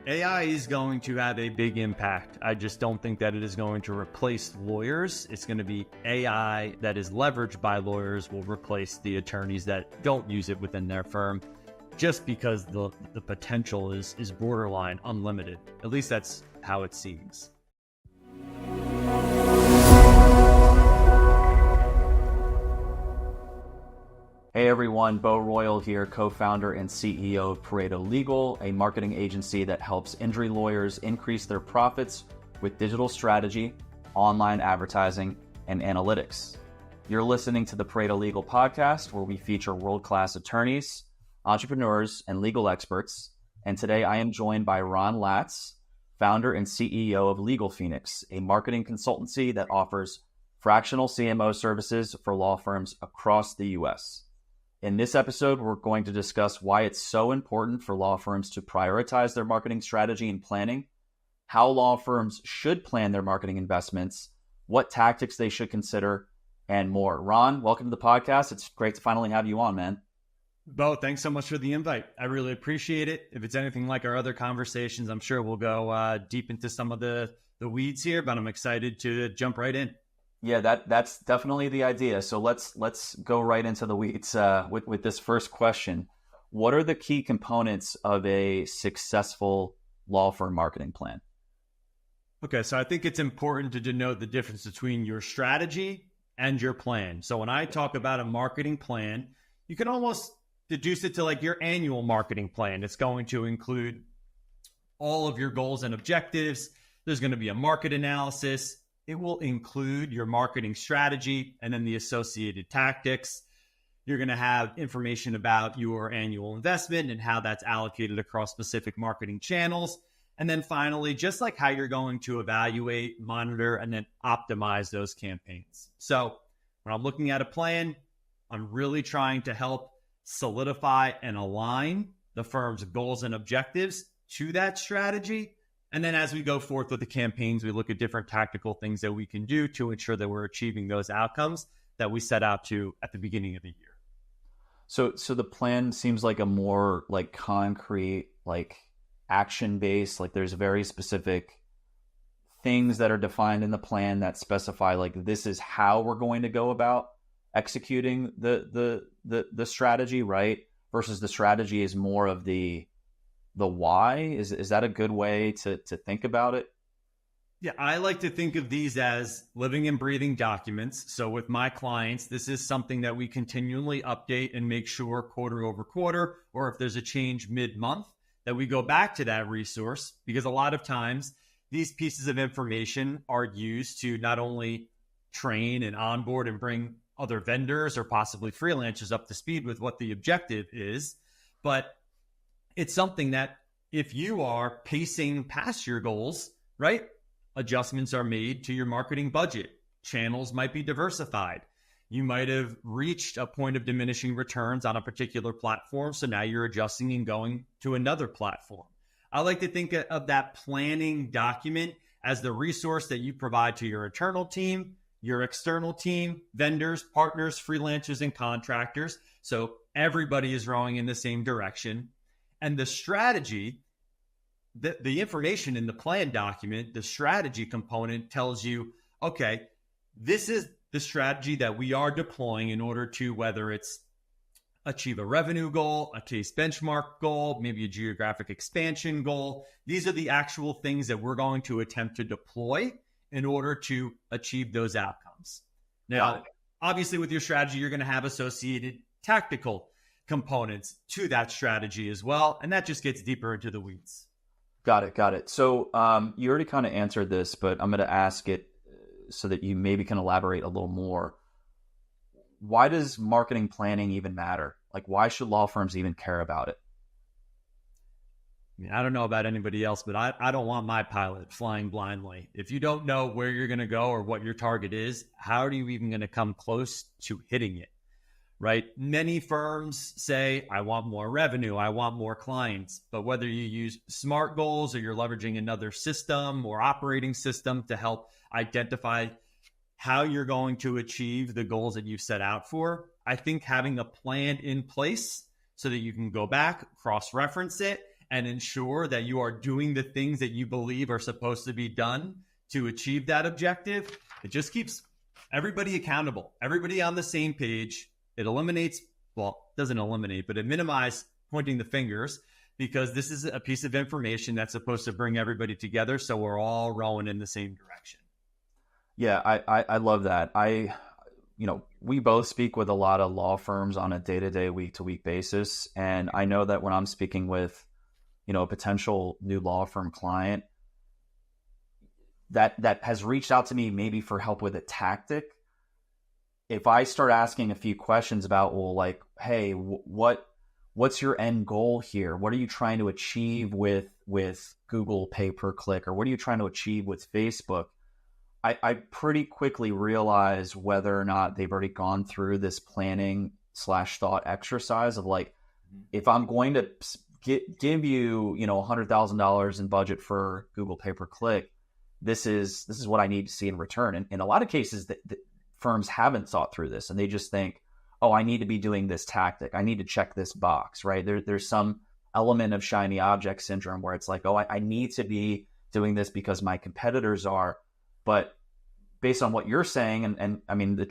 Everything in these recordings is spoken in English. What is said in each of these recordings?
AI is going to have a big impact. I just don't think that it is going to replace lawyers. It's going to be AI that is leveraged by lawyers will replace the attorneys that don't use it within their firm, just because the potential is borderline unlimited. At least that's how it seems. Hey everyone, Bo Royal here, co-founder and CEO of Pareto Legal, a marketing agency that helps injury lawyers increase their profits with digital strategy, online advertising, and analytics. You're listening to the Pareto Legal Podcast, where we feature world-class attorneys, entrepreneurs, and legal experts. And today I am joined by Ron Latz, founder and CEO of LegalFenix, a marketing consultancy that offers fractional CMO services for law firms across the U.S. In this episode, we're going to discuss why it's so important for law firms to prioritize their marketing strategy and planning, how law firms should plan their marketing investments, what tactics they should consider, and more. Ron, welcome to the podcast. It's great to finally have you on, man. Bo, thanks so much for the invite. I really appreciate it. If it's anything like our other conversations, I'm sure we'll go deep into some of the weeds here, but I'm excited to jump right in. Yeah, that's definitely the idea. So let's go right into the weeds with this first question. What are the key components of a successful law firm marketing plan? Okay, so I think it's important to denote the difference between your strategy and your plan. So when I talk about a marketing plan, you can almost deduce it to like your annual marketing plan. It's going to include all of your goals and objectives. There's going to be a market analysis. It will include your marketing strategy and then the associated tactics. You're going to have information about your annual investment and how that's allocated across specific marketing channels. And then finally, just like how you're going to evaluate, monitor, and then optimize those campaigns. So when I'm looking at a plan, I'm really trying to help solidify and align the firm's goals and objectives to that strategy. And then as we go forth with the campaigns, we look at different tactical things that we can do to ensure that we're achieving those outcomes that we set out to at the beginning of the year. So the plan seems like a more like concrete, like action-based, like there's very specific things that are defined in the plan that specify like this is how we're going to go about executing the strategy, right? Versus the strategy is more of the why. Is that a good way to think about it? Yeah, I like to think of these as living and breathing documents. So with my clients, this is something that we continually update and make sure quarter over quarter, or if there's a change mid-month, that we go back to that resource, because a lot of times these pieces of information are used to not only train and onboard and bring other vendors or possibly freelancers up to speed with what the objective is, but it's something that if you are pacing past your goals, right, adjustments are made to your marketing budget. Channels might be diversified. You might have reached a point of diminishing returns on a particular platform, so now you're adjusting and going to another platform. I like to think of that planning document as the resource that you provide to your internal team, your external team, vendors, partners, freelancers, and contractors. So everybody is rowing in the same direction. And the strategy, the information in the plan document, the strategy component tells you, okay, this is the strategy that we are deploying in order to, whether it's achieve a revenue goal, a case benchmark goal, maybe a geographic expansion goal. These are the actual things that we're going to attempt to deploy in order to achieve those outcomes. Now, obviously with your strategy, you're going to have associated tactical components to that strategy as well. And that just gets deeper into the weeds. Got it. So you already kind of answered this, but I'm going to ask it so that you maybe can elaborate a little more. Why does marketing planning even matter? Like, why should law firms even care about it? I mean, I don't know about anybody else, but I don't want my pilot flying blindly. If you don't know where you're going to go or what your target is, how are you even going to come close to hitting it? Right? Many firms say, I want more revenue, I want more clients. But whether you use SMART goals or you're leveraging another system or operating system to help identify how you're going to achieve the goals that you've set out for, I think having a plan in place so that you can go back, cross-reference it, and ensure that you are doing the things that you believe are supposed to be done to achieve that objective, it just keeps everybody accountable, everybody on the same page. It eliminates, well, doesn't eliminate, but it minimizes pointing the fingers, because this is a piece of information that's supposed to bring everybody together so we're all rowing in the same direction. Yeah, I love that. We both speak with a lot of law firms on a day-to-day, week-to-week basis. And I know that when I'm speaking with, a potential new law firm client that has reached out to me maybe for help with a tactic, if I start asking a few questions about, well, like, hey, what's your end goal here? What are you trying to achieve with Google pay-per-click, or what are you trying to achieve with Facebook? I pretty quickly realize whether or not they've already gone through this planning / thought exercise of like, if I'm going to give you, $100,000 in budget for Google pay-per-click, this is what I need to see in return. And in a lot of cases, the firms haven't thought through this, and they just think, oh, I need to be doing this tactic. I need to check this box, right? There's some element of shiny object syndrome where it's like, oh, I need to be doing this because my competitors are. But based on what you're saying, and I mean,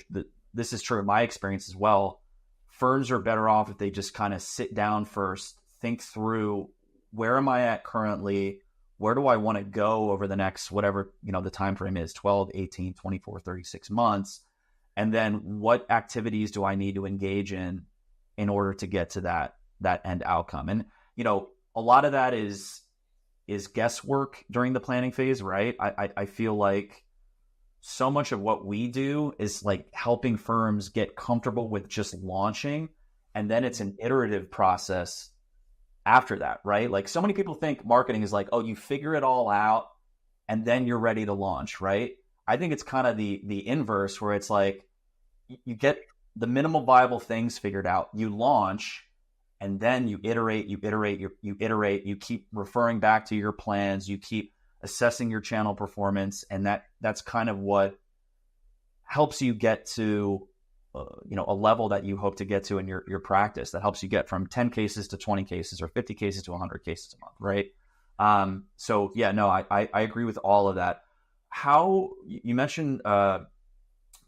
this is true in my experience as well, firms are better off if they just kind of sit down first, think through, where am I at currently? Where do I want to go over the next, whatever, the time frame is, 12, 18, 24, 36 months? And then what activities do I need to engage in order to get to that end outcome? And, a lot of that is guesswork during the planning phase, right? I feel like so much of what we do is like helping firms get comfortable with just launching. And then it's an iterative process after that, right? Like, so many people think marketing is like, oh, you figure it all out and then you're ready to launch, right? I think it's kind of the inverse, where it's like, you get the minimal viable things figured out, you launch, and then you iterate, you keep referring back to your plans, you keep assessing your channel performance, and that's kind of what helps you get to a level that you hope to get to in your practice, that helps you get from 10 cases to 20 cases or 50 cases to 100 cases a month, right? So yeah, no, I agree with all of that. How you mentioned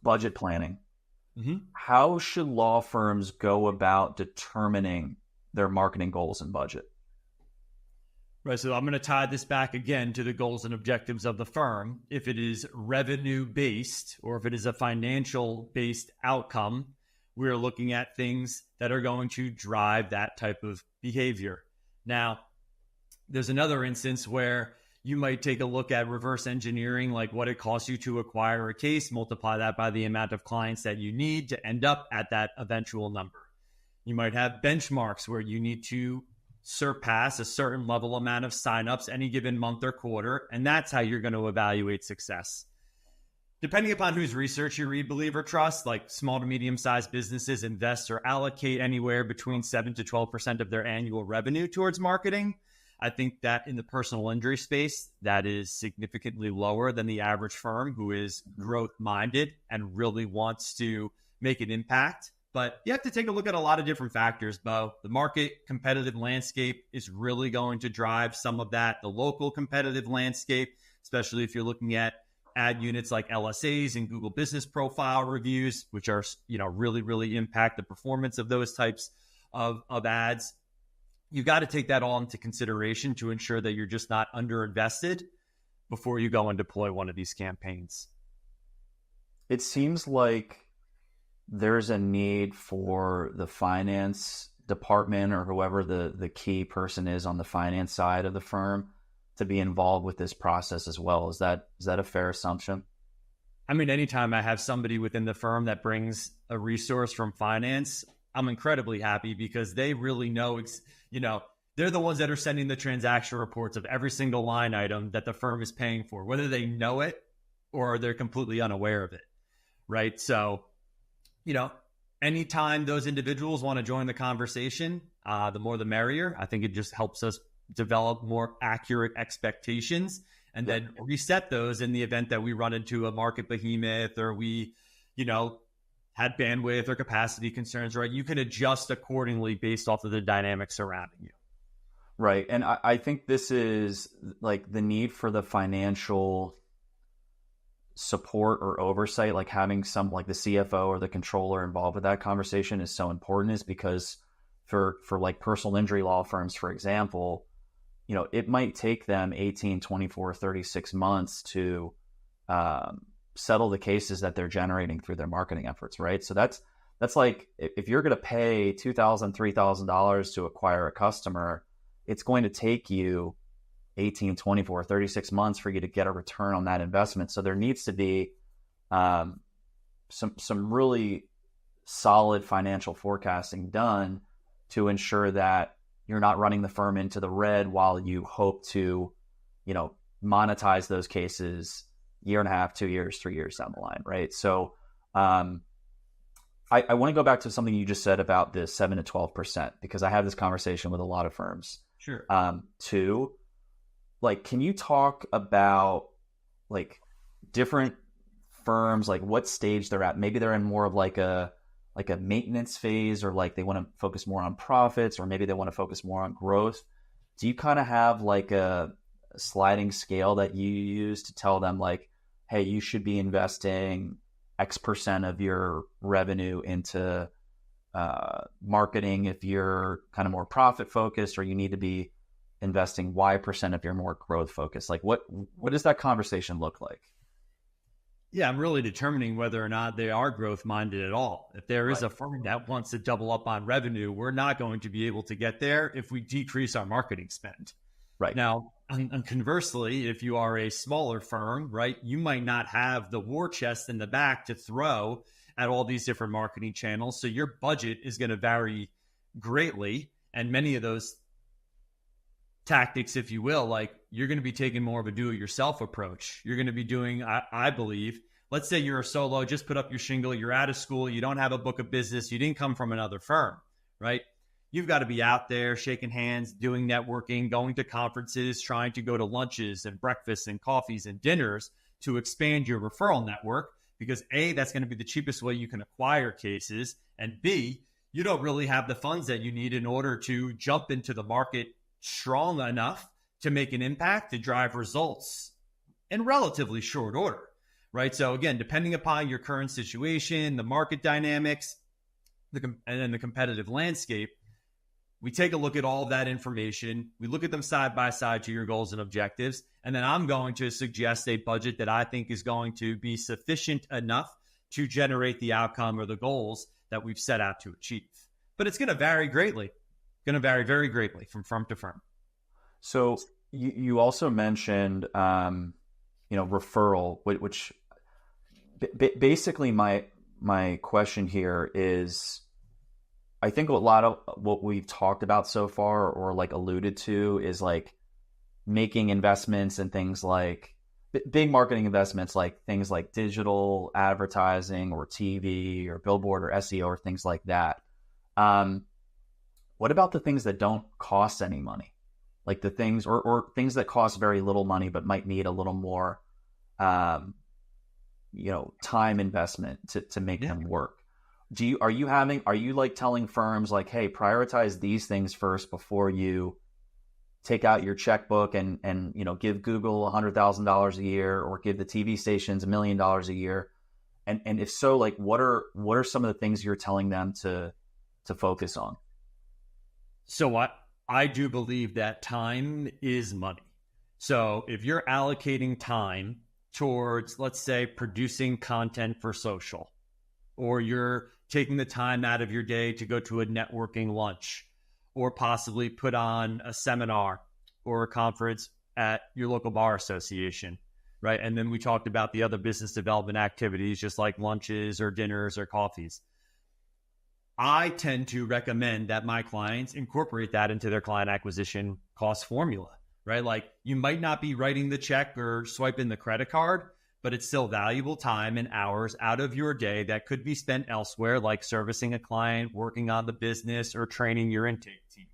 budget planning. Mm-hmm. How should law firms go about determining their marketing goals and budget? Right. So I'm going to tie this back again to the goals and objectives of the firm. If it is revenue based, or if it is a financial based outcome, we're looking at things that are going to drive that type of behavior. Now, there's another instance where you might take a look at reverse engineering, like what it costs you to acquire a case, multiply that by the amount of clients that you need to end up at that eventual number. You might have benchmarks where you need to surpass a certain level amount of signups any given month or quarter, and that's how you're going to evaluate success. Depending upon whose research you read, believe or trust, like small to medium-sized businesses invest or allocate anywhere between 7 to 12% of their annual revenue towards marketing. I think that in the personal injury space, that is significantly lower than the average firm who is growth-minded and really wants to make an impact. But you have to take a look at a lot of different factors, Bo. The market competitive landscape is really going to drive some of that. The local competitive landscape, especially if you're looking at ad units like LSAs and Google Business Profile reviews, which are, really, really impact the performance of those types of ads. You got to take that all into consideration to ensure that you're just not underinvested before you go and deploy one of these campaigns. It seems like there's a need for the finance department, or whoever the key person is on the finance side of the firm, to be involved with this process as well. Is that a fair assumption? I mean, anytime I have somebody within the firm that brings a resource from finance, I'm incredibly happy, because they really know, they're the ones that are sending the transaction reports of every single line item that the firm is paying for, whether they know it or they're completely unaware of it, right? So, anytime those individuals want to join the conversation, the more the merrier. I think it just helps us develop more accurate expectations and then reset those in the event that we run into a market behemoth, or we, had bandwidth or capacity concerns, right? You can adjust accordingly based off of the dynamics surrounding you. Right. And I think this is like the need for the financial support or oversight, like having some like the CFO or the controller involved with that conversation is so important, is because for like personal injury law firms, for example, it might take them 18, 24, 36 months to settle the cases that they're generating through their marketing efforts, right? So that's like, if you're going to pay $2,000, $3,000 to acquire a customer, it's going to take you 18, 24, 36 months for you to get a return on that investment. So there needs to be some really solid financial forecasting done to ensure that you're not running the firm into the red while you hope to, monetize those cases year and a half, 2 years, 3 years down the line, right? So I want to go back to something you just said about the 7 to 12%, because I have this conversation with a lot of firms. Sure. Too. Like, can you talk about like different firms, like what stage they're at? Maybe they're in more of like a maintenance phase, or like they want to focus more on profits, or maybe they want to focus more on growth. Do you kind of have like a sliding scale that you use to tell them like, hey, you should be investing X% of your revenue into marketing if you're kind of more profit focused, or you need to be investing Y% if you're more growth focused? Like what does that conversation look like? Yeah, I'm really determining whether or not they are growth minded at all. If there is a firm that wants to double up on revenue, we're not going to be able to get there if we decrease our marketing spend. Right. Now, and conversely, if you are a smaller firm, right, you might not have the war chest in the back to throw at all these different marketing channels. So your budget is going to vary greatly. And many of those tactics, if you will, like you're going to be taking more of a do-it-yourself approach. You're going to be doing, I believe, let's say you're a solo, just put up your shingle, you're out of school, you don't have a book of business, you didn't come from another firm, right? You've got to be out there shaking hands, doing networking, going to conferences, trying to go to lunches and breakfasts and coffees and dinners to expand your referral network, because A, that's going to be the cheapest way you can acquire cases, and B, you don't really have the funds that you need in order to jump into the market strong enough to make an impact, to drive results in relatively short order, right? So again, depending upon your current situation, the market dynamics, and then the competitive landscape, we take a look at all of that information. We look at them side by side to your goals and objectives. And then I'm going to suggest a budget that I think is going to be sufficient enough to generate the outcome or the goals that we've set out to achieve. But it's going to vary greatly. Going to vary very greatly from firm to firm. So you also mentioned, referral, which basically my question here is, I think a lot of what we've talked about so far, or like alluded to, is like making investments in things like big marketing investments, like things like digital advertising or TV or billboard or SEO or things like that. What about the things that don't cost any money? Like the things or things that cost very little money but might need a little more time investment to make them work. Are you like telling firms like, hey, prioritize these things first before you take out your checkbook and give Google $100,000 a year, or give the TV stations $1 million a year? And if so, like what are some of the things you're telling them to focus on? So I do believe that time is money. So if you're allocating time towards, let's say, producing content for social, or you're taking the time out of your day to go to a networking lunch, or possibly put on a seminar or a conference at your local bar association, right? And then we talked about the other business development activities, just like lunches or dinners or coffees. I tend to recommend that my clients incorporate that into their client acquisition cost formula, right? Like you might not be writing the check or swiping the credit card, but it's still valuable time and hours out of your day that could be spent elsewhere, like servicing a client, working on the business, or training your intake team.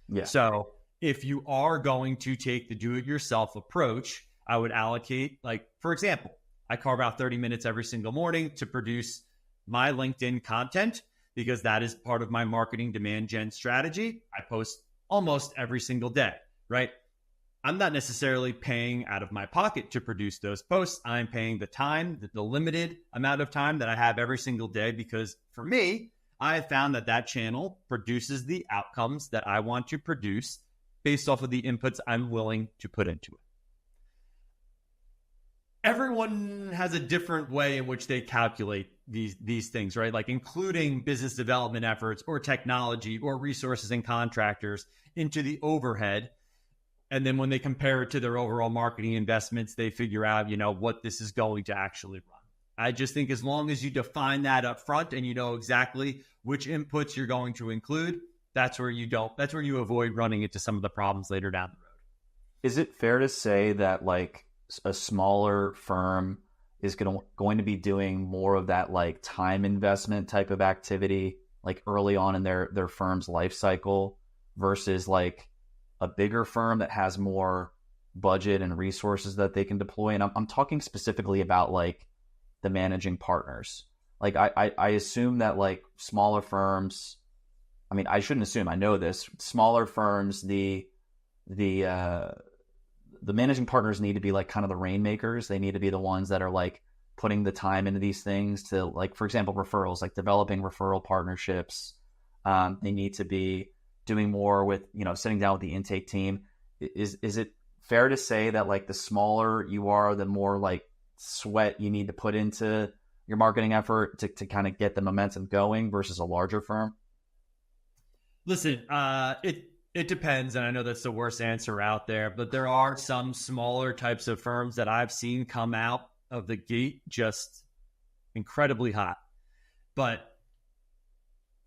Yeah. So if you are going to take the do-it-yourself approach, I would allocate, like, for example, I carve out 30 minutes every single morning to produce my LinkedIn content, because that is part of my marketing demand gen strategy. I post almost every single day, right? I'm not necessarily paying out of my pocket to produce those posts. I'm paying the time, the limited amount of time that I have every single day, because for me, I have found that channel produces the outcomes that I want to produce based off of the inputs I'm willing to put into it. Everyone has a different way in which they calculate these things, right? Like including business development efforts or technology or resources and contractors into the overhead. And then when they compare it to their overall marketing investments, they figure out, what this is going to actually run. I just think as long as you define that up front and you know exactly which inputs you're going to include, that's where you avoid running into some of the problems later down the road. Is it fair to say that like a smaller firm is going to be doing more of that like time investment type of activity, like early on in their firm's life cycle, versus like a bigger firm that has more budget and resources that they can deploy? And I'm talking specifically about like the managing partners. Like I assume that like smaller firms, I mean, I shouldn't assume, I know this, smaller firms, the managing partners need to be like kind of the rainmakers. They need to be the ones that are like putting the time into these things to, like, for example, referrals, like developing referral partnerships. They need to be doing more with, sitting down with the intake team. Is it fair to say that like the smaller you are, the more like sweat you need to put into your marketing effort to kind of get the momentum going versus a larger firm? Listen, it depends, and I know that's the worst answer out there, but there are some smaller types of firms that I've seen come out of the gate just incredibly hot. But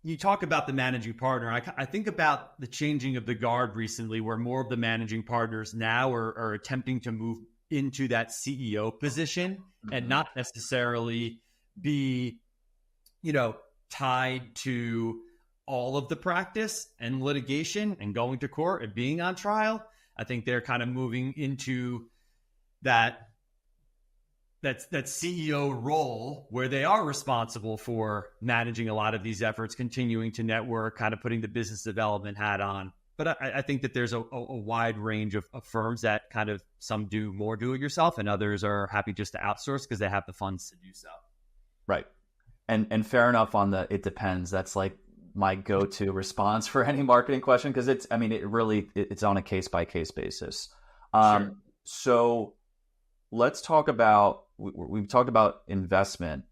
you talk about the managing partner. I think about the changing of the guard recently, where more of the managing partners now are attempting to move into that CEO position and not necessarily be, tied to all of the practice and litigation and going to court and being on trial. I think they're kind of moving into that CEO role where they are responsible for managing a lot of these efforts, continuing to network, kind of putting the business development hat on. But I think that there's a wide range of firms that kind of, some do more do it yourself and others are happy just to outsource because they have the funds to do so. Right. And fair enough on the, it depends. That's like my go-to response for any marketing question, because it's on a case-by-case basis. Sure. So let's talk about, we've talked about investment.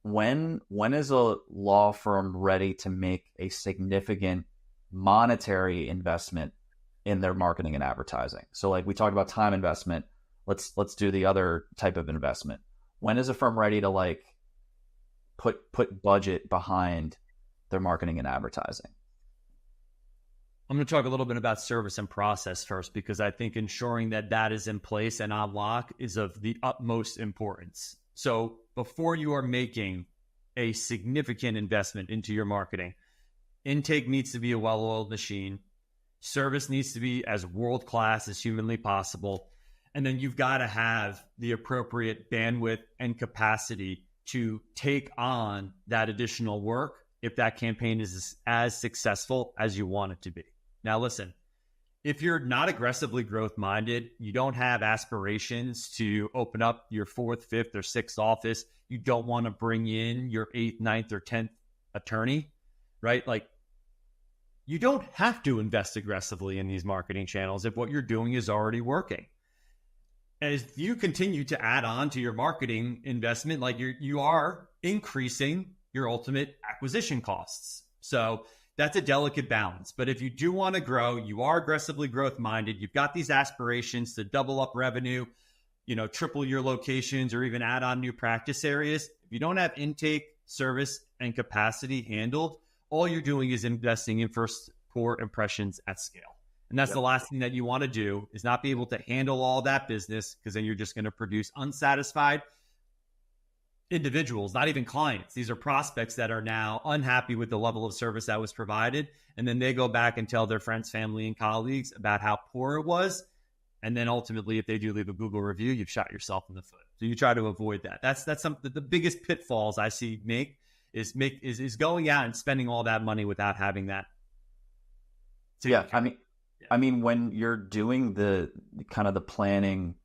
When is a law firm ready to make a significant monetary investment in their marketing and advertising? So like we talked about time investment, let's do the other type of investment. When is a firm ready to like put budget behind their marketing and advertising? I'm going to talk a little bit about service and process first, because I think ensuring that is in place and on lock is of the utmost importance. So before you are making a significant investment into your marketing, intake needs to be a well-oiled machine. Service needs to be as world-class as humanly possible. And then you've got to have the appropriate bandwidth and capacity to take on that additional work if that campaign is as successful as you want it to be. Now, listen, if you're not aggressively growth-minded, you don't have aspirations to open up your 4th, 5th, or 6th office, you don't want to bring in your 8th, 9th, or 10th attorney, right? Like, you don't have to invest aggressively in these marketing channels if what you're doing is already working. As you continue to add on to your marketing investment, like you are increasing your ultimate acquisition costs. So that's a delicate balance. But if you do want to grow, you are aggressively growth minded, you've got these aspirations to double up revenue, triple your locations or even add on new practice areas. If you don't have intake, service, and capacity handled, all you're doing is investing in first poor impressions at scale. And that's the last thing that you want to do, is not be able to handle all that business, because then you're just going to produce unsatisfied individuals, not even clients. These are prospects that are now unhappy with the level of service that was provided. And then they go back and tell their friends, family, and colleagues about how poor it was. And then ultimately, if they do leave a Google review, you've shot yourself in the foot. So you try to avoid that. That's some the biggest pitfalls I see is going out and spending all that money without having that Yeah, I mean, when you're doing the kind of the planning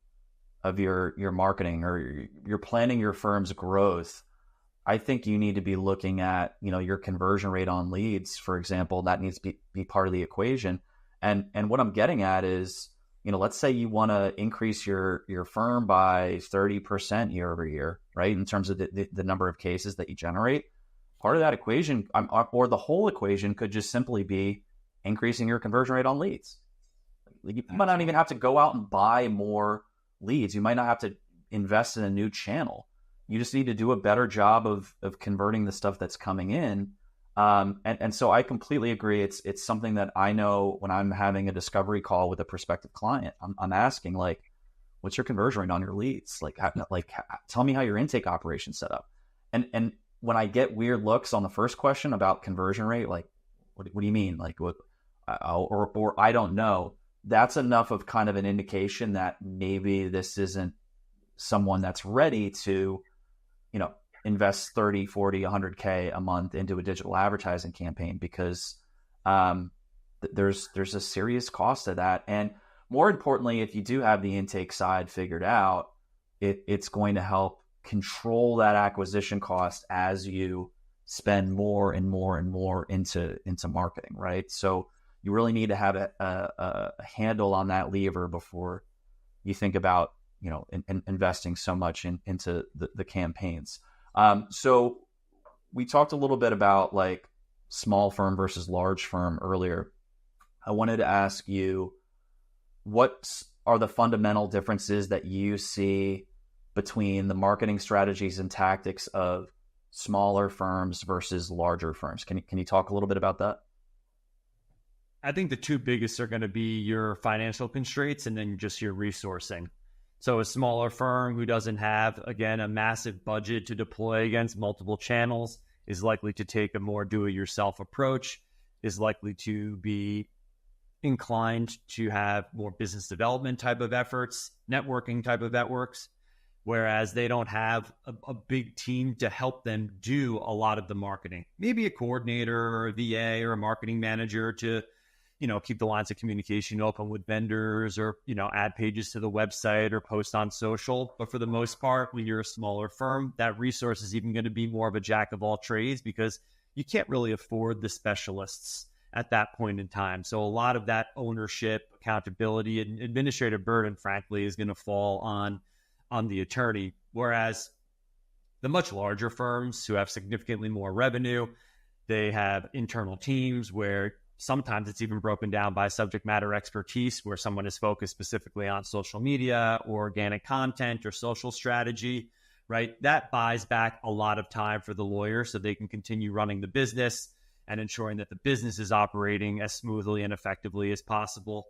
of your marketing, or you're planning your firm's growth, I think you need to be looking at, your conversion rate on leads, for example. That needs to be part of the equation. And what I'm getting at is, let's say you want to increase your firm by 30% year over year, right? In terms of the number of cases that you generate. Part of that equation, or the whole equation, could just simply be increasing your conversion rate on leads. You might not even have to go out and buy more leads. You might not have to invest in a new channel. You just need to do a better job of converting the stuff that's coming in. And so I completely agree. It's something that I know when I'm having a discovery call with a prospective client. I'm asking, like, what's your conversion rate on your leads? Tell me how your intake operation's set up. And when I get weird looks on the first question about conversion rate, like, what do you mean? Like, what? Or I don't know. That's enough of kind of an indication that maybe this isn't someone that's ready to, invest 30, 40, 100K a month into a digital advertising campaign, because there's a serious cost to that. And more importantly, if you do have the intake side figured out, it's going to help control that acquisition cost as you spend more and more and more into marketing, right? So you really need to have a handle on that lever before you think about, investing so much into the campaigns. So we talked a little bit about like small firm versus large firm earlier. I wanted to ask you, what are the fundamental differences that you see between the marketing strategies and tactics of smaller firms versus larger firms? Can you talk a little bit about that? I think the two biggest are going to be your financial constraints and then just your resourcing. So a smaller firm who doesn't have, again, a massive budget to deploy against multiple channels is likely to take a more do-it-yourself approach, is likely to be inclined to have more business development type of efforts, networking type of networks, whereas they don't have a big team to help them do a lot of the marketing. Maybe a coordinator or a VA or a marketing manager to keep the lines of communication open with vendors, or, add pages to the website or post on social. But for the most part, when you're a smaller firm, that resource is even going to be more of a jack of all trades, because you can't really afford the specialists at that point in time. So a lot of that ownership, accountability, and administrative burden, frankly, is going to fall on the attorney. Whereas the much larger firms who have significantly more revenue, they have internal teams where sometimes it's even broken down by subject matter expertise, where someone is focused specifically on social media or organic content or social strategy, right? That buys back a lot of time for the lawyer so they can continue running the business and ensuring that the business is operating as smoothly and effectively as possible.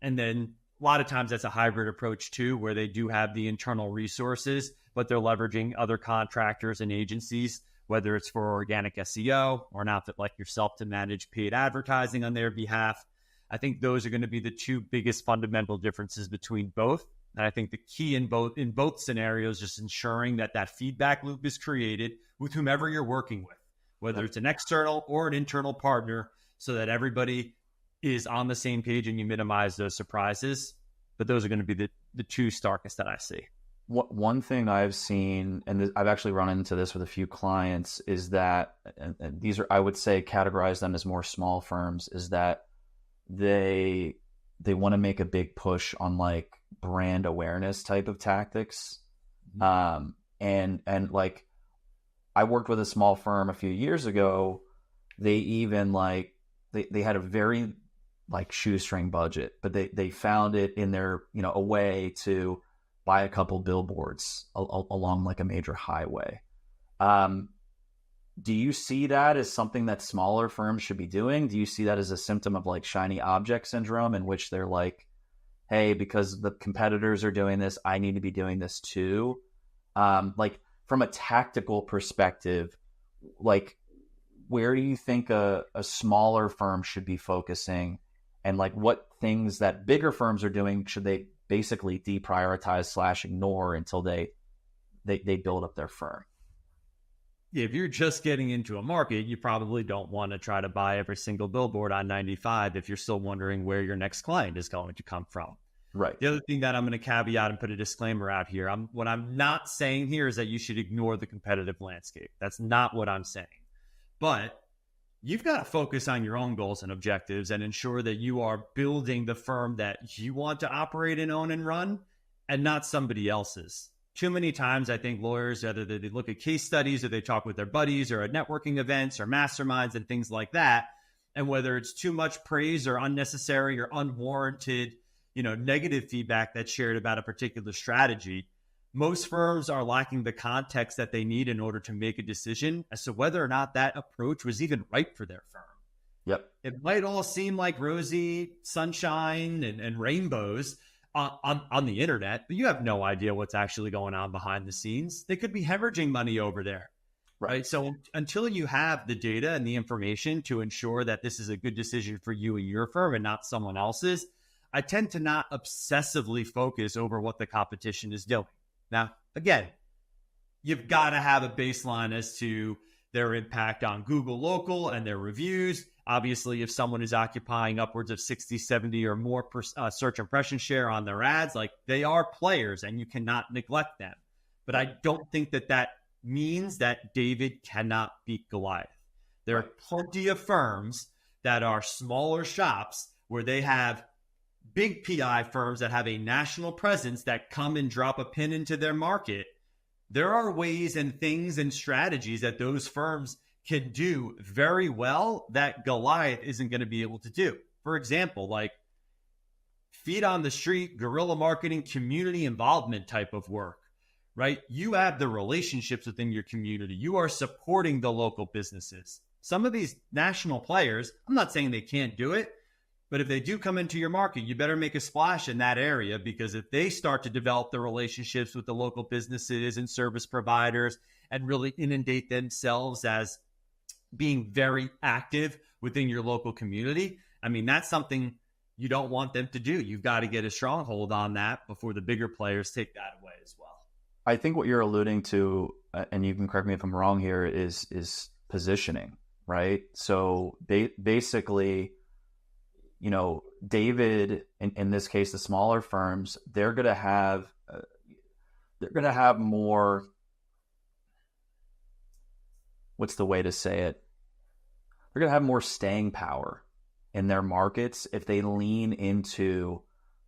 And then a lot of times that's a hybrid approach too, where they do have the internal resources, but they're leveraging other contractors and agencies, whether it's for organic SEO or an outfit like yourself to manage paid advertising on their behalf. I think those are going to be the two biggest fundamental differences between both. And I think the key in both scenarios, just ensuring that feedback loop is created with whomever you're working with, whether it's an external or an internal partner, so that everybody is on the same page and you minimize those surprises. But those are going to be the two starkest that I see. One thing I've seen, and I've actually run into this with a few clients, is that, and these are, I would say, categorize them as more small firms, is that they want to make a big push on like brand awareness type of tactics. And like, I worked with a small firm a few years ago. They even they had a very like shoestring budget, but they found it in their, a way to buy a couple billboards along like a major highway. Do you see that as something that smaller firms should be doing? Do you see that as a symptom of like shiny object syndrome, in which they're like, hey, because the competitors are doing this, I need to be doing this too? Like from a tactical perspective, like where do you think a smaller firm should be focusing, and like what things that bigger firms are doing should they basically deprioritize / ignore until they build up their firm? if you're just getting into a market, you probably don't want to try to buy every single billboard on 95 if you're still wondering where your next client is going to come from. Right. The other thing that I'm going to caveat and put a disclaimer out here, what I'm not saying here is that you should ignore the competitive landscape. That's not what I'm saying. But you've got to focus on your own goals and objectives and ensure that you are building the firm that you want to operate and own and run, and not somebody else's. Too many times, I think lawyers, whether they look at case studies or they talk with their buddies or at networking events or masterminds and things like that, and whether it's too much praise or unnecessary or unwarranted, negative feedback that's shared about a particular strategy, most firms are lacking the context that they need in order to make a decision as to whether or not that approach was even right for their firm. Yep. It might all seem like rosy sunshine and rainbows on the internet, but you have no idea what's actually going on behind the scenes. They could be hemorrhaging money over there, right? So until you have the data and the information to ensure that this is a good decision for you and your firm and not someone else's, I tend to not obsessively focus over what the competition is doing. Now, again, you've got to have a baseline as to their impact on Google Local and their reviews. Obviously, if someone is occupying upwards of 60, 70 or more search impression share on their ads, like, they are players and you cannot neglect them. But I don't think that means that David cannot beat Goliath. There are plenty of firms that are smaller shops where they have big PI firms that have a national presence that come and drop a pin into their market. There are ways and things and strategies that those firms can do very well that Goliath isn't going to be able to do. For example, like feet on the street, guerrilla marketing, community involvement type of work, right? You have the relationships within your community. You are supporting the local businesses. Some of these national players, I'm not saying they can't do it, but if they do come into your market, you better make a splash in that area, because if they start to develop the relationships with the local businesses and service providers and really inundate themselves as being very active within your local community, I mean, that's something you don't want them to do. You've got to get a stronghold on that before the bigger players take that away as well. I think what you're alluding to, and you can correct me if I'm wrong here, is positioning, right? So basically, David, in this case, the smaller firms, they're going to have more, what's the way to say it? They're going to have more staying power in their markets if they lean into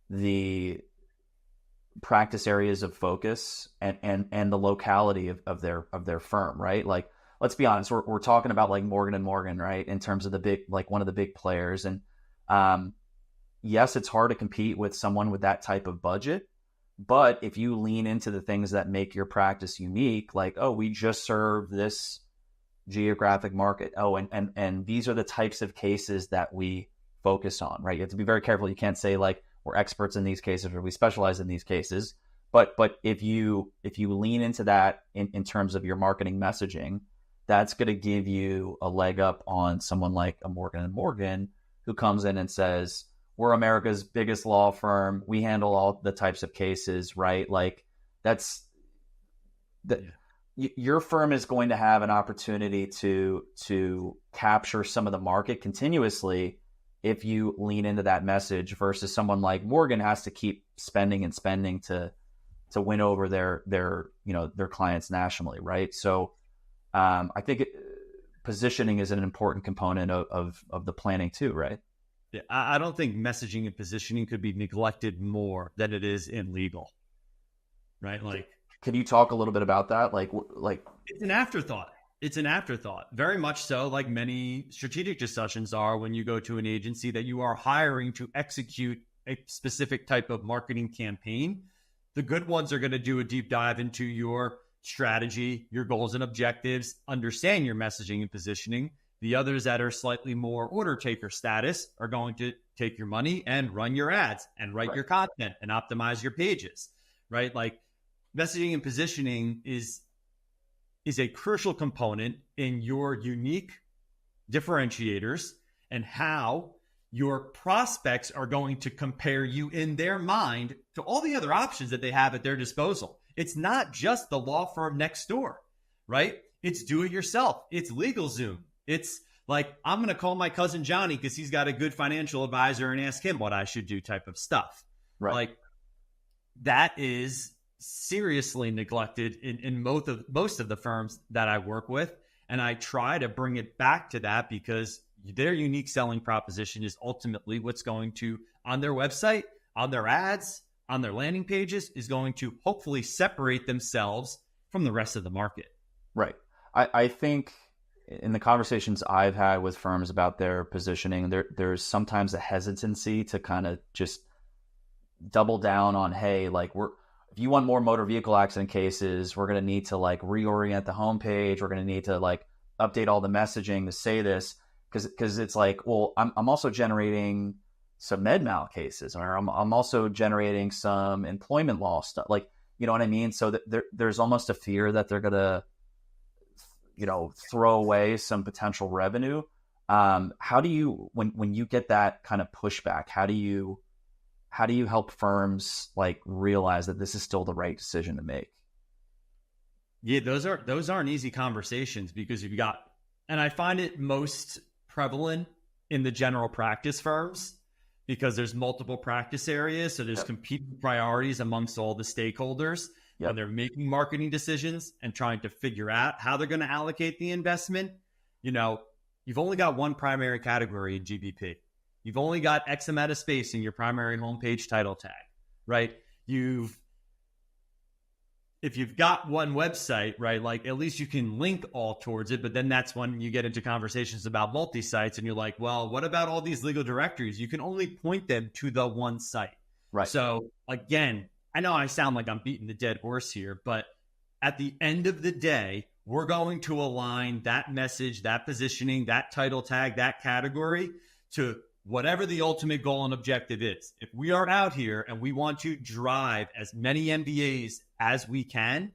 the practice areas of focus and the locality of their firm, right? Like, let's be honest, we're talking about like Morgan & Morgan, right? In terms of the big, like one of the big players. And yes, it's hard to compete with someone with that type of budget, but if you lean into the things that make your practice unique, like, oh, we just serve this geographic market. Oh, and these are the types of cases that we focus on, right? You have to be very careful. You can't say like we're experts in these cases or we specialize in these cases. But if you lean into that in terms of your marketing messaging, that's going to give you a leg up on someone like a Morgan & Morgan who comes in and says, we're America's biggest law firm. We handle all the types of cases, right? Like your firm is going to have an opportunity to capture some of the market continuously if you lean into that message, versus someone like Morgan has to keep spending to win over their clients nationally, right? So I think positioning is an important component of the planning too, right? Yeah, I don't think messaging and positioning could be neglected more than it is in legal, right? Like, can you talk a little bit about that? Like it's an afterthought. It's an afterthought, very much so, like many strategic discussions are when you go to an agency that you are hiring to execute a specific type of marketing campaign. The good ones are going to do a deep dive into your strategy, your goals and objectives, understand your messaging and positioning. The others that are slightly more order taker status are going to take your money and run your ads and write your content and optimize your pages, right? Like, messaging and positioning is a crucial component in your unique differentiators and how your prospects are going to compare you in their mind to all the other options that they have at their disposal. It's not just the law firm next door, right? it's do it yourself. It's LegalZoom. It's like, I'm going to call my cousin Johnny because he's got a good financial advisor and ask him what I should do type of stuff. Right. Like, that is seriously neglected in most of the firms that I work with. And I try to bring it back to that because their unique selling proposition is ultimately what's going to, on their website, on their ads, on their landing pages, is going to hopefully separate themselves from the rest of the market. Right. I think in the conversations I've had with firms about their positioning, there's sometimes a hesitancy to kind of just double down on, hey, like, if you want more motor vehicle accident cases, we're going to need to like reorient the homepage. We're going to need to like update all the messaging to say this, because it's like, well, I'm also generating some med mal cases, or I'm also generating some employment law stuff. Like, you know what I mean? So that there's almost a fear that they're going to, throw away some potential revenue. How do you, when you get that kind of pushback, how do you help firms like realize that this is still the right decision to make? Yeah, those aren't easy conversations, because you've got, and I find it most prevalent in the general practice firms, because there's multiple practice areas. So there's competing priorities amongst all the stakeholders. Yep. When they're making marketing decisions and trying to figure out how they're going to allocate the investment. You've only got one primary category in GBP. You've only got X amount of space in your primary homepage title tag, right? If you've got one website, right, like at least you can link all towards it. But then that's when you get into conversations about multi-sites and you're like, well, what about all these legal directories? You can only point them to the one site. Right. So again, I know I sound like I'm beating the dead horse here, but at the end of the day, we're going to align that message, that positioning, that title tag, that category to whatever the ultimate goal and objective is. If we are out here and we want to drive as many MBAs as we can,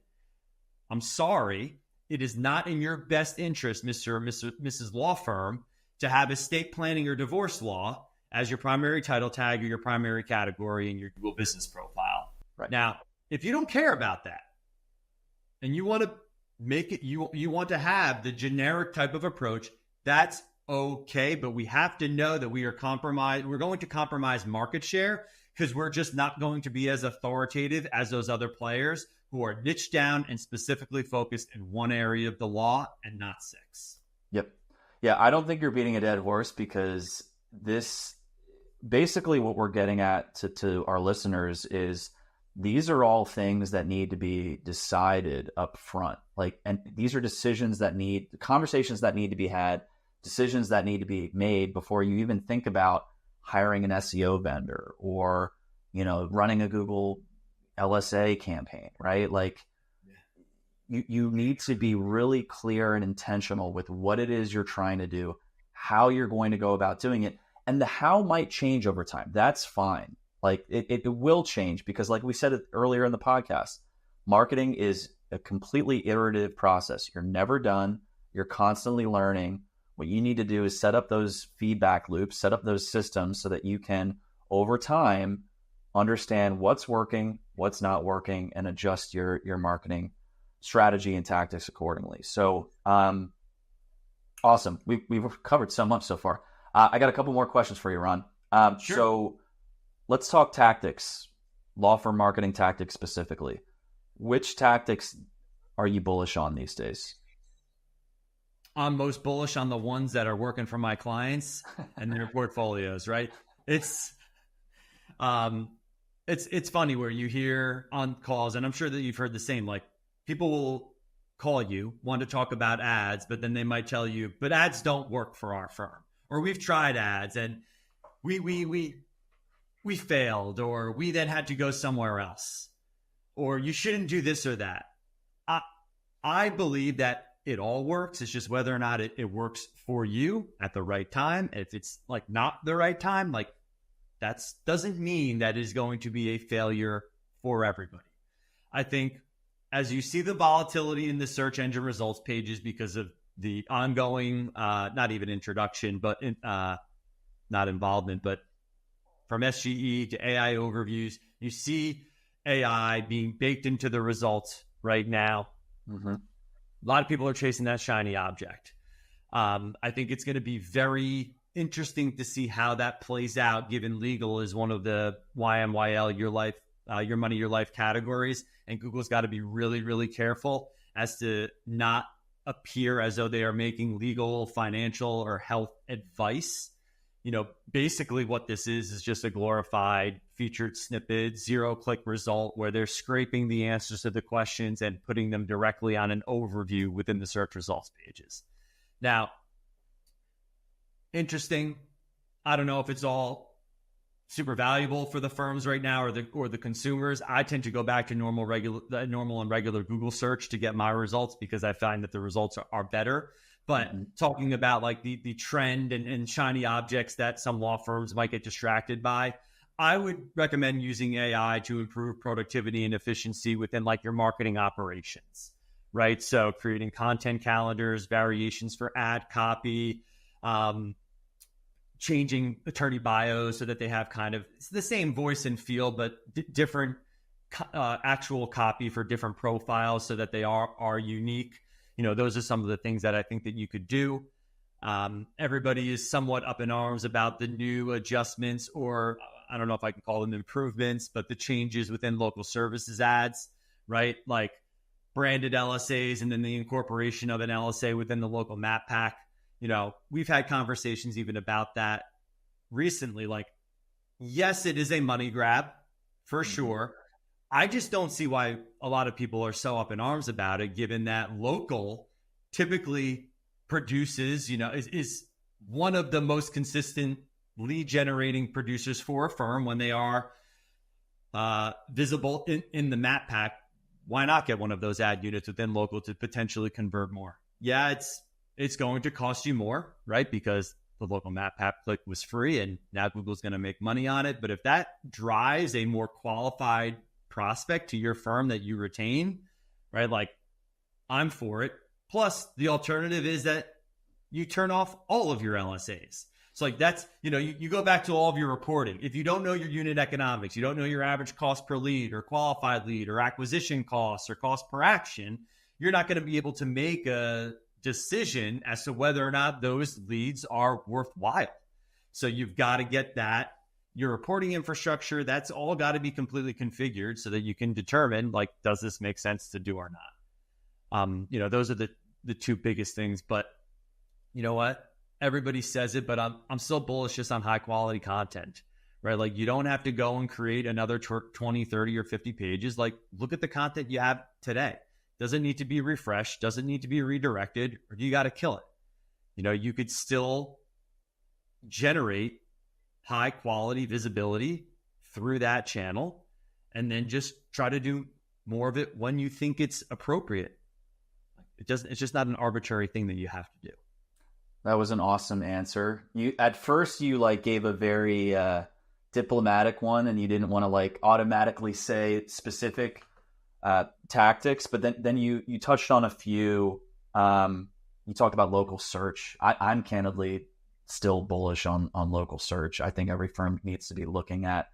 I'm sorry, it is not in your best interest, Mr. or Mrs. Law Firm, to have estate planning or divorce law as your primary title tag or your primary category in your Google business profile. Right. Now, if you don't care about that and you want to make it, you want to have the generic type of approach, that's okay. But we have to know that we're going to compromise market share, because we're just not going to be as authoritative as those other players who are niched down and specifically focused in one area of the law and not six. Yep. Yeah, I don't think you're beating a dead horse, because this basically what we're getting at to our listeners is these are all things that need to be decided up front. And these are conversations that need to be had, decisions that need to be made before you even think about hiring an SEO vendor or, running a Google LSA campaign, right? Like, you need to be really clear and intentional with what it is you're trying to do, how you're going to go about doing it, and the how might change over time. That's fine. Like it will change, because like we said earlier in the podcast, marketing is a completely iterative process. You're never done. You're constantly learning. What you need to do is set up those feedback loops, set up those systems so that you can, over time, understand what's working, what's not working, and adjust your marketing strategy and tactics accordingly. So awesome. We've covered so much so far. I got a couple more questions for you, Ron. Sure. So let's talk tactics, law firm marketing tactics specifically. Which tactics are you bullish on these days? I'm most bullish on the ones that are working for my clients and their portfolios, right? It's funny where you hear on calls, and I'm sure that you've heard the same, like people will call you, want to talk about ads, but then they might tell you, but ads don't work for our firm, or we've tried ads and we failed, or we then had to go somewhere else, or you shouldn't do this or that. I believe that it all works. It's just whether or not it works for you at the right time. If it's like not the right time, like that doesn't mean that is going to be a failure for everybody. I think as you see the volatility in the search engine results pages because of the ongoing, not even introduction, but not involvement, but from SGE to AI overviews, you see AI being baked into the results right now. Mm-hmm. A lot of people are chasing that shiny object. I think it's going to be very interesting to see how that plays out, given legal is one of the YMYL, your money, your life categories. And Google's got to be really, really careful as to not appear as though they are making legal, financial, or health advice. Basically what this is just a glorified featured snippet, 0-click result where they're scraping the answers to the questions and putting them directly on an overview within the search results pages. Now, interesting. I don't know if it's all super valuable for the firms right now or the consumers. I tend to go back to normal and regular Google search to get my results because I find that the results are better. But talking about like the trend and shiny objects that some law firms might get distracted by, I would recommend using AI to improve productivity and efficiency within like your marketing operations, right? So creating content calendars, variations for ad copy, changing attorney bios so that they have kind of it's the same voice and feel, but different actual copy for different profiles so that they are unique. Those are some of the things that I think that you could do. Everybody is somewhat up in arms about the new adjustments, or I don't know if I can call them improvements, but the changes within local services ads, right? Like branded LSAs and then the incorporation of an LSA within the local map pack. We've had conversations even about that recently. Like, yes, it is a money grab for sure. I just don't see why a lot of people are so up in arms about it, given that local typically produces, is one of the most consistent lead generating producers for a firm when they are visible in the map pack. Why not get one of those ad units within local to potentially convert more? Yeah, it's going to cost you more, right? Because the local map pack click was free and now Google's going to make money on it. But if that drives a more qualified prospect to your firm that you retain, right? Like, I'm for it. Plus, the alternative is that you turn off all of your LSAs. So like that's, you go back to all of your reporting. If you don't know your unit economics, you don't know your average cost per lead or qualified lead or acquisition costs or cost per action, you're not going to be able to make a decision as to whether or not those leads are worthwhile. So you've got to get that. Your reporting infrastructure, that's all got to be completely configured so that you can determine, like, does this make sense to do or not? Those are the two biggest things. But you know what? Everybody says it, but I'm still bullish just on high quality content, right? Like, you don't have to go and create another 20, 30, or 50 pages. Like, look at the content you have today. Doesn't need to be refreshed, doesn't need to be redirected, or you got to kill it. You could still generate high quality visibility through that channel and then just try to do more of it when you think it's appropriate. It's just not an arbitrary thing that you have to do. That was an awesome answer. At first you gave a very diplomatic one and you didn't want to automatically say specific tactics, but then you touched on a few. You talked about local search. I'm candidly still bullish on local search. I think every firm needs to be looking at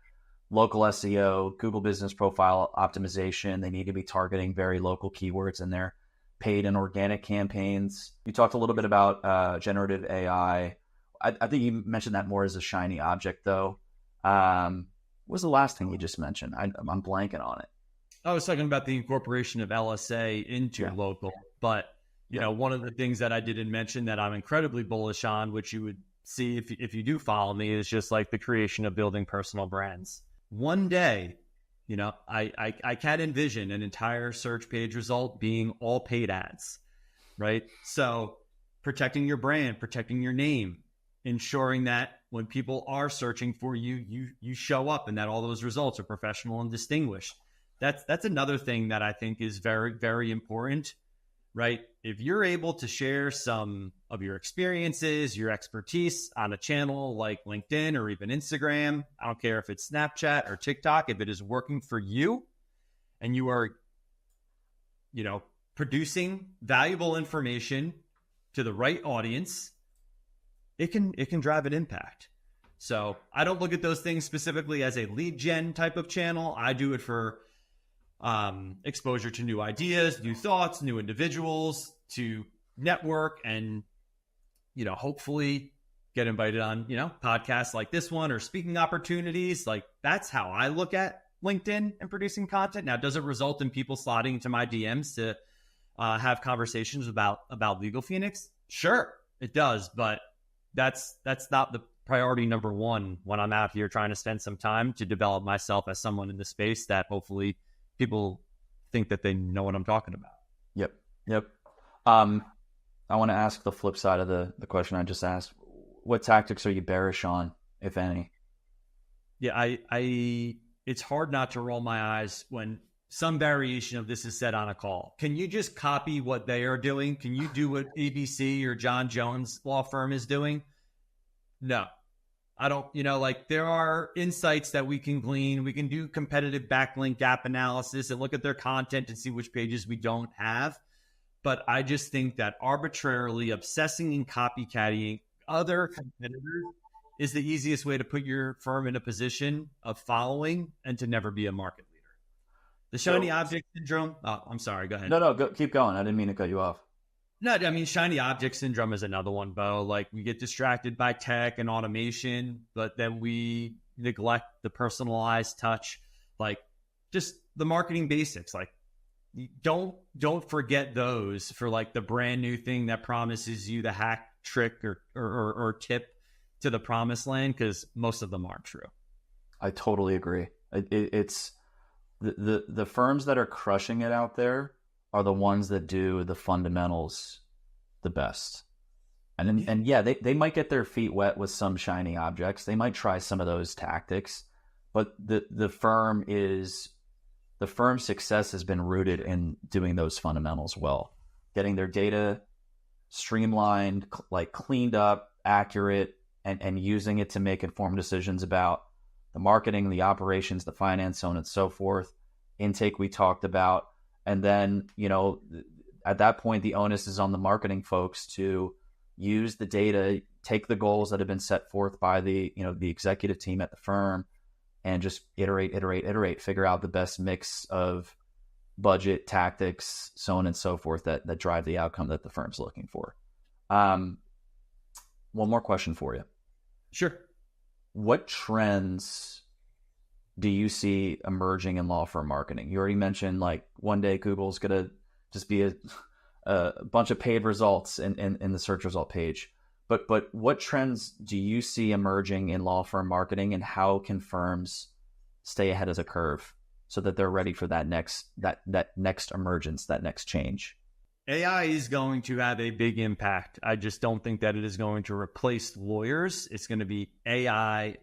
local SEO, Google Business Profile optimization. They need to be targeting very local keywords in their paid and organic campaigns. You talked a little bit about generative AI. I think you mentioned that more as a shiny object, though. What was the last thing you just mentioned? I'm blanking on it. I was talking about the incorporation of LSA into local, but one of the things that I didn't mention that I'm incredibly bullish on, which you would see if you do follow me, is just like the creation of building personal brands. One day, I can't envision an entire search page result being all paid ads, right? So protecting your brand, protecting your name, ensuring that when people are searching for you, you show up and that all those results are professional and distinguished. That's another thing that I think is very, very important, right? If you're able to share some of your experiences, your expertise on a channel like LinkedIn or even Instagram, I don't care if it's Snapchat or TikTok, if it is working for you and you are, producing valuable information to the right audience, it can drive an impact. So I don't look at those things specifically as a lead gen type of channel. I do it for exposure to new ideas, new thoughts, new individuals, to network and, hopefully get invited on, podcasts like this one or speaking opportunities. Like, that's how I look at LinkedIn and producing content. Now, does it result in people slotting into my DMs to have conversations about LegalFenix? Sure, it does. But that's not the priority number one when I'm out here trying to spend some time to develop myself as someone in the space that hopefully people think that they know what I'm talking about. Yep. I want to ask the flip side of the question I just asked. What tactics are you bearish on, if any? Yeah, it's hard not to roll my eyes when some variation of this is said on a call. Can you just copy what they are doing? Can you do what ABC or John Jones law firm is doing? No, I don't, there are insights that we can glean. We can do competitive backlink gap analysis and look at their content and see which pages we don't have. But I just think that arbitrarily obsessing and copycatting other competitors is the easiest way to put your firm in a position of following and to never be a market leader. The shiny object syndrome. Oh, I'm sorry. Go ahead. No, keep going. I didn't mean to cut you off. No, I mean, shiny object syndrome is another one, Bo. Like, we get distracted by tech and automation, but then we neglect the personalized touch, like just the marketing basics. Like, don't forget those for like the brand new thing that promises you the hack, trick, or tip to the promised land, because most of them aren't true. I totally agree. It's the firms that are crushing it out there are the ones that do the fundamentals the best. And yeah, they might get their feet wet with some shiny objects. They might try some of those tactics, but the firm's success has been rooted in doing those fundamentals well, getting their data streamlined, like cleaned up, accurate, and using it to make informed decisions about the marketing, the operations, the finance, so on and so forth. Intake we talked about. And then, at that point, the onus is on the marketing folks to use the data, take the goals that have been set forth by the executive team at the firm, and just iterate, figure out the best mix of budget, tactics, so on and so forth that drive the outcome that the firm's looking for. One more question for you. Sure. What trends do you see emerging in law firm marketing? You already mentioned, like, one day Google's going to just be a bunch of paid results in the search result page. But what trends do you see emerging in law firm marketing, and how can firms stay ahead of the curve so that they're ready for that next emergence, that next change? AI is going to have a big impact. I just don't think that it is going to replace lawyers. It's going to be AI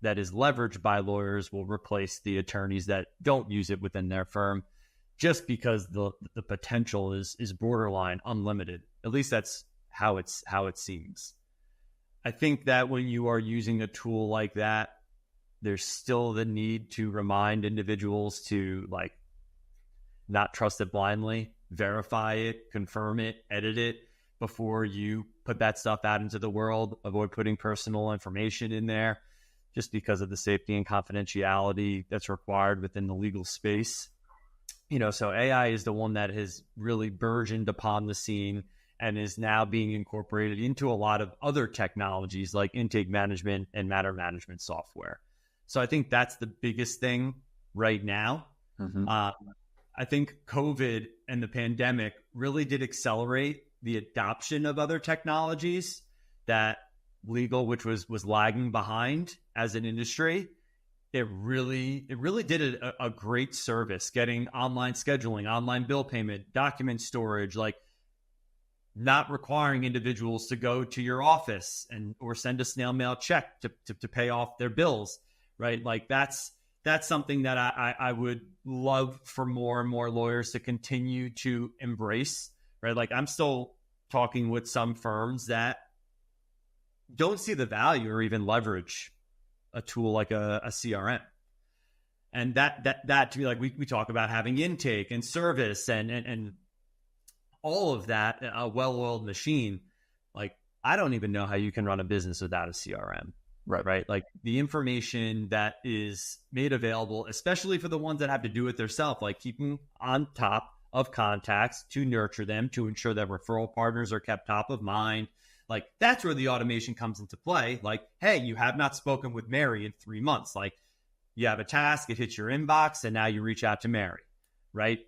that is leveraged by lawyers will replace the attorneys that don't use it within their firm, just because the potential is borderline unlimited. At least that's how it seems. I think that when you are using a tool like that, there's still the need to remind individuals to, like, not trust it blindly, verify it, confirm it, edit it before you put that stuff out into the world. Avoid putting personal information in there, just because of the safety and confidentiality that's required within the legal space. So AI is the one that has really burgeoned upon the scene and is now being incorporated into a lot of other technologies like intake management and matter management software. So I think that's the biggest thing right now. Mm-hmm. I think COVID and the pandemic really did accelerate the adoption of other technologies that legal, which was lagging behind as an industry. It really did a great service getting online scheduling, online bill payment, document storage, like not requiring individuals to go to your office or send a snail mail check to pay off their bills, right? Like that's something that I would love for more and more lawyers to continue to embrace, right? Like, I'm still talking with some firms that don't see the value or even leverage a tool like a CRM. And that to me, like, we talk about having intake and service and all of that, a well-oiled machine. Like, I don't even know how you can run a business without a CRM. Right. Like, the information that is made available, especially for the ones that have to do it themselves, like keeping on top of contacts to nurture them, to ensure that referral partners are kept top of mind. Like, that's where the automation comes into play. Like, hey, you have not spoken with Mary in 3 months. Like, you have a task, it hits your inbox, and now you reach out to Mary, right?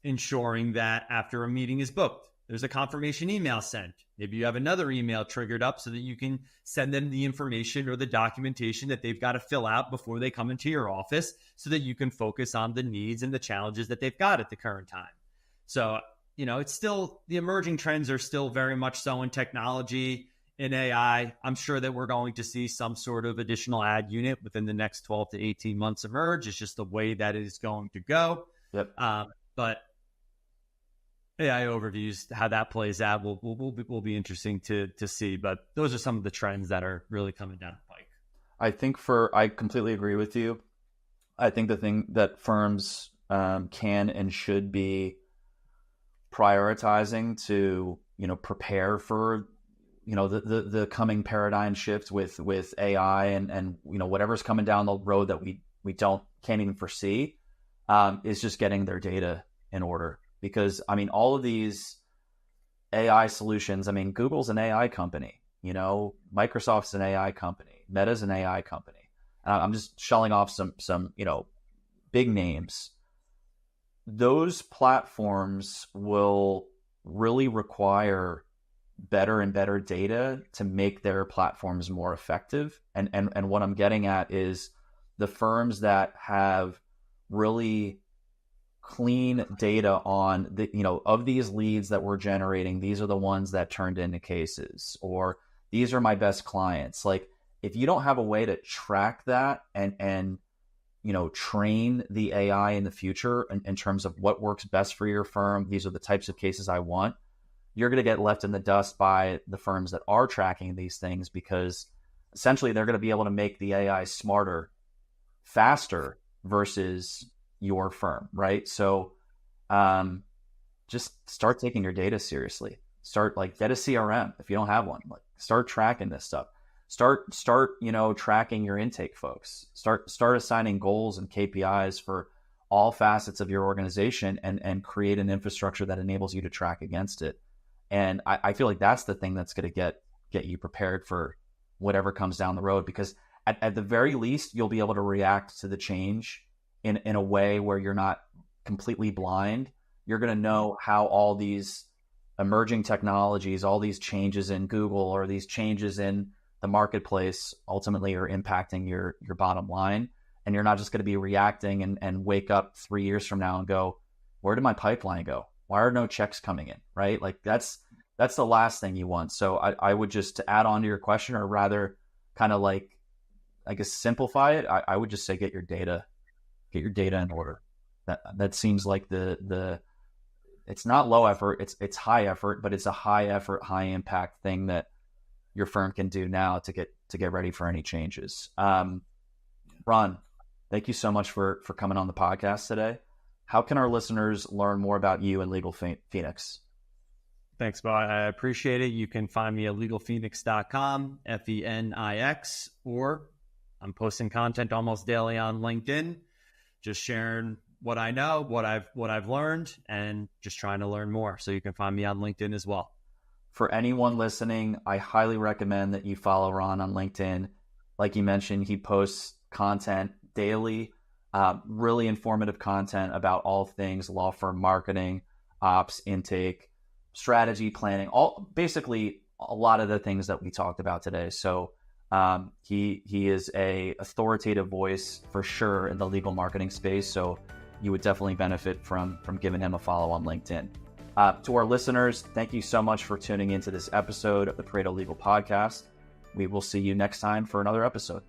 Ensuring that after a meeting is booked, there's a confirmation email sent. Maybe you have another email triggered up so that you can send them the information or the documentation that they've got to fill out before they come into your office, so that you can focus on the needs and the challenges that they've got at the current time. So, it's still, the emerging trends are still very much so in technology, in AI. I'm sure that we're going to see some sort of additional ad unit within the next 12 to 18 months emerge. It's just the way that it is going to go. Yep. But AI overviews, how that plays out will be interesting to see. But those are some of the trends that are really coming down the pike. I completely agree with you. I think the thing that firms can and should be prioritizing to, prepare for, the coming paradigm shift with AI and whatever's coming down the road that we can't even foresee, is just getting their data in order. Because all of these AI solutions, Google's an AI company, Microsoft's an AI company, Meta's an AI company. I'm just shelling off some big names. Those platforms will really require better and better data to make their platforms more effective. And what I'm getting at is the firms that have really clean data on the, of these leads that we're generating, these are the ones that turned into cases, or these are my best clients. Like, if you don't have a way to track that and train the AI in the future in terms of what works best for your firm, these are the types of cases I want, you're going to get left in the dust by the firms that are tracking these things, because essentially they're going to be able to make the AI smarter, faster versus your firm, right? So just start taking your data seriously. Get a CRM if you don't have one. Start tracking this stuff. Start tracking your intake folks. Start assigning goals and KPIs for all facets of your organization, and create an infrastructure that enables you to track against it. And I feel like that's the thing that's going to get you prepared for whatever comes down the road, because at the very least, you'll be able to react to the change in a way where you're not completely blind. You're going to know how all these emerging technologies, all these changes in Google or these changes in the marketplace ultimately are impacting your bottom line. And you're not just going to be reacting and wake up 3 years from now and go, where did my pipeline go? Why are no checks coming in, right? Like, that's the last thing you want. So I would just, to add on to your question, or rather kind of like, I guess, simplify it, I would just say get your data in order. That seems like the it's not low effort, it's high effort, but it's a high effort, high impact thing that your firm can do now to get ready for any changes. Ron, thank you so much for coming on the podcast today. How can our listeners learn more about you and LegalFenix? Thanks, Bo. I appreciate it. You can find me at LegalFenix.com, FENIX, or I'm posting content almost daily on LinkedIn, just sharing what I know, what I've learned, and just trying to learn more. So you can find me on LinkedIn as well. For anyone listening, I highly recommend that you follow Ron on LinkedIn. Like you mentioned, he posts content daily, really informative content about all things law firm marketing, ops, intake, strategy, planning, basically a lot of the things that we talked about today. So he is a authoritative voice for sure in the legal marketing space. So you would definitely benefit from giving him a follow on LinkedIn. To our listeners, thank you so much for tuning into this episode of the Pareto Legal Podcast. We will see you next time for another episode.